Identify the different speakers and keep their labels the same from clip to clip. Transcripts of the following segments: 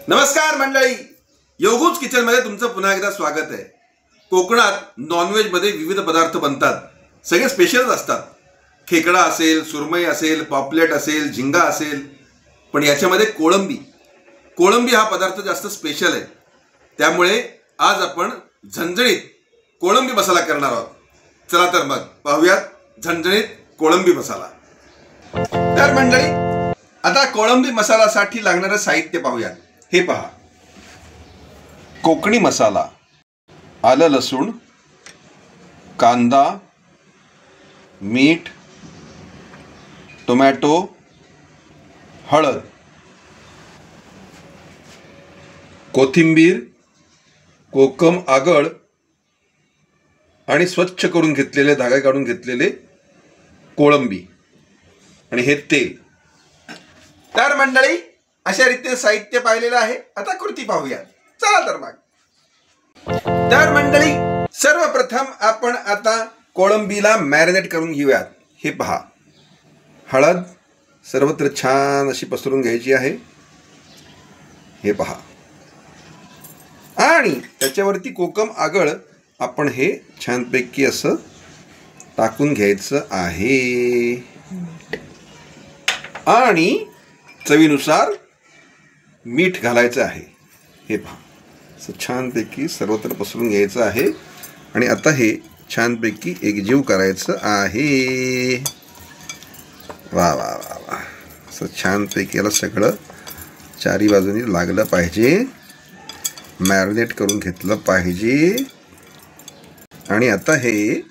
Speaker 1: नमस्कार मंडळी, योगूज किचन मध्ये तुमचं पुन्हा एकदा स्वागत आहे। कोकणात नॉनव्हेज मध्ये विविध पदार्थ बनतात, सगळे स्पेशल असतात। खेकडा असेल, सुरमई असेल, पॉपलेट असेल, झिंगा असेल, पण याच्यामध्ये कोळंबी हा पदार्थ जास्त स्पेशल आहे। त्यामुळे आज आपण झणझणीत कोळंबी मसाला करणार आहोत। चला तर मग पाहूयात झणझणीत कोळंबी मसाला। तर मंडळी, आता कोळंबी मसाल्यासाठी लागणारे साहित्य पाहूयात। हे पहा, कोकणी मसाला, आलं लसूण, कांदा, मीठ, टोमॅटो, हळद, कोथिंबीर, कोकम आगळ आणि स्वच्छ करून घेतलेले, धागा काढून घेतलेले कोळंबी आणि हे तेल। तर मंडळी, अशा रीतीने साहित्य पाहिलेलं आहे। आता कृती पाहूया, चला तर मग। तर मंडळी, सर्वप्रथम आपण आता कोळंबीला मॅरिनेट करून घेऊयात। हे पहा, हळद सर्वत्र छान अशी पसरून घ्यायची आहे। हे पहा, आणि त्याच्यावरती कोकम आगळ आपण हे छानपैकी असं टाकून घ्यायचं आहे आणि चवीनुसार मीठ घालायचं आहे। हे पहा, असं छानपैकी सर्वत्र पसरून घ्यायचं आहे आणि आता हे छानपैकी एकजीव करायचं आहे। वा वा वा वा, असं छानपैकी याला सगळं चारी बाजूनी लागलं पाहिजे, मॅरिनेट करून घेतलं पाहिजे। आणि आता हे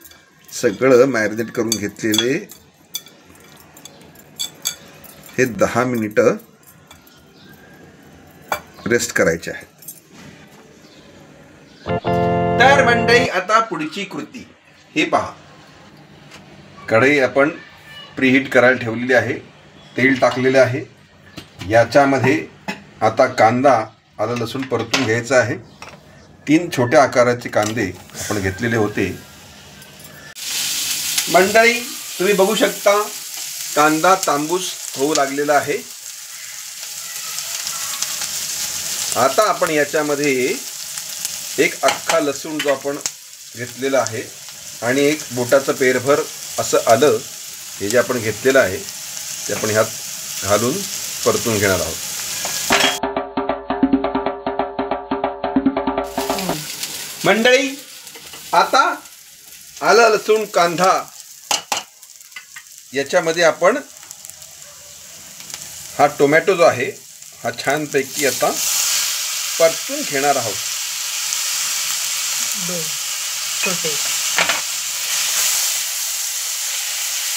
Speaker 1: सगळं मॅरिनेट करून घेतलेले हे 10 मिनिटं रेस्ट करायचे आहे। तर मंडळी, आता पुढची कृती। हे पहा, कढई आपण प्रीहीट करायला ठेवलेली आहे, तेल टाकलेले आहे। याच्यामध्ये आता कांदा, आलं लसूण परतून घ्यायचं आहे। 3 छोट्या आकाराचे कांदे आपण घेतलेले होते। मंडळी, तुम्ही बघू शकता कांदा तांबूस होऊ लागलेला आहे। आता आपण याच्यामध्ये एक अख्खा लसूण जो आपण घेतलेला आहे आणि एक बोटाचं पेरभर असं आलं, हे जे आपण घेतलेलं आहे ते आपण ह्यात घालून परतून घेणार आहोत। मंडळी, आता आलं लसूण कांदा याच्यामध्ये आपण हा टोमॅटो जो आहे हा छानपैकी आता परतून घेणार आहोत।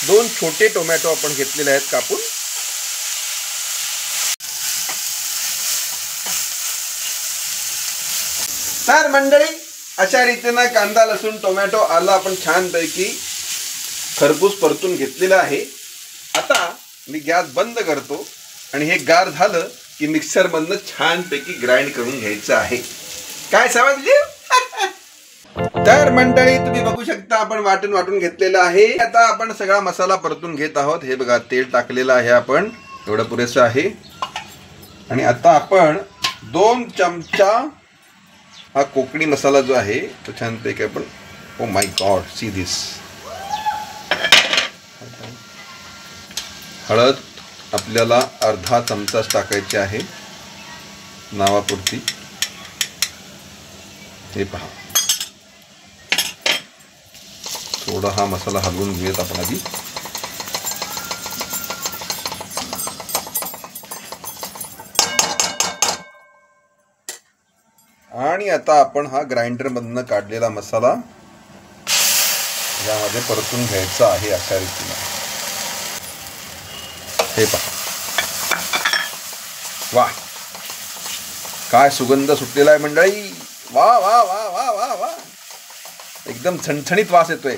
Speaker 1: दोन छोटे टोमॅटो आपण घेतलेले आहेत कापून। तर मंडळी, अशा रीतीने कांदा, लसूण, टोमॅटो, आलं आपण छानपैकी खरपूस परतून घेतलेलं आहे। आता मी गॅस बंद करतो आणि हे गार झालं की मिक्सर मधनं छानपैकी ग्राइंड करून घ्यायचं आहे। काय समजले? तर मंडळी, तुम्ही बघू शकता आपण वाटून घेतलेलं आहे। आता आपण सगळा मसाला परतून घेत आहोत। हे बघा, तेल टाकलेलं आहे आपण, एवढं पुरेसं आहे। आणि आता आपण 2 चमचा हा कोकणी मसाला जो आहे तो छानपैकी आपण, oh my God, see this. हळद आपल्याला अर्धा चमचाच टाकायची आहे नावापुरती। हे पहा, थोडा हा मसाला हलवून घेऊयात आपण आधी। आणि आता आपण हा ग्राइंडर मधनं काढलेला मसाला यामध्ये परतून घ्यायचा आहे अशा रीतीने। हे पहा, वाह, काय सुगंध सुटलेला आहे मंडळी। वा वा वा वा वा वा, एकदम झणझणीत वास येतोय।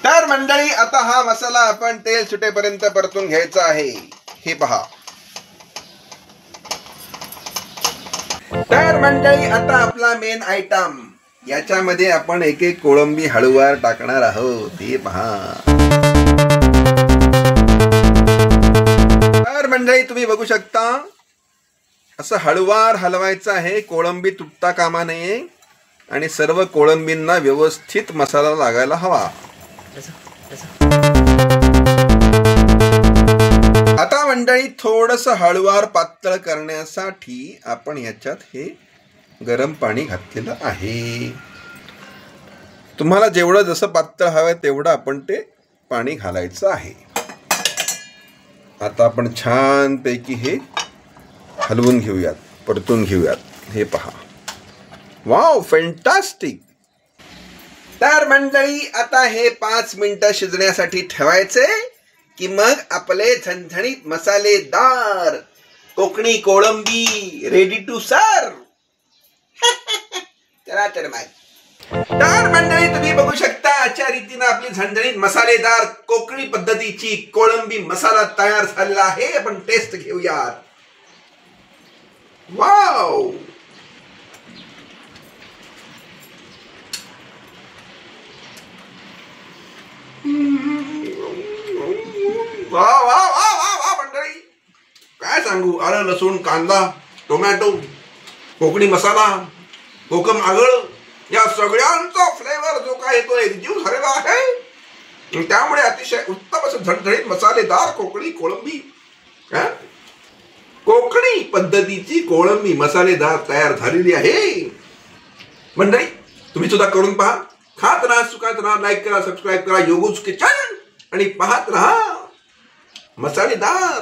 Speaker 1: तर मंडळी, आता हा मसाला आपण तेल सुटेपर्यंत परतून घ्यायचा आहे। हे पहा, तर मंडळी, आता आपला मेन आयटम, याच्यामध्ये आपण एक एक कोळंबी हळूवार टाकणार आहोत। हे पहा, मंडळी तुम्ही बघू शकता असं हळूवार हलवायचं आहे, कोळंबी तुटता कामा नये आणि सर्व कोळंबींना व्यवस्थित मसाला लागायला हवा. आता मंडळी थोडंसं हळूवार पातळ करण्यासाठी आपण याच्यात हे गरम पाणी घातलेलं आहे. तुम्हाला जेवढं जसं पातळ हवं तेवढं आपण ते पाणी घालायचं आहे. आता आपण छानपैकी हे हलवून घेऊयात, परतून घेऊयात. हे पहा, वाव, फॅन्टास्टिक. तर मंडळी आता हे 5 मिनिटं शिजण्यासाठी ठेवायचे की मग आपले झणझणीत मसालेदार कोकणी कोळंबी रेडी टू सर्व. तर मंडळी तुम्ही बघू शकता अशा रीतीने आपली झणझणीत मसालेदार कोकणी पद्धतीची कोळंबी मसाला तयार झालेला आहे. आपण टेस्ट घेऊयात. वाव, वा वा वा वा वा मंडळी, काय सांगू. आलं, लसूण, कांदा, टोमॅटो, कोकणी मसाला, कोकम आगळ या सगळ्यांचा फ्लेवर जो काय तो एकजीव झालेला आहे. त्यामुळे अतिशय उत्तम असं झणझणीत मसालेदार कोकणी कोळंबी, कोकणी पद्धतीची कोळंबी मसालेदार तयार झालेली आहे. मंडळी तुम्ही सुद्धा करून पहा. खात राहा, सुखात राहा. लाईक करा, सबस्क्राईब करा योगूज किचन आणि पाहत राहा मसालेदार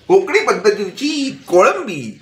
Speaker 1: कोकणी पद्धतीची कोळंबी.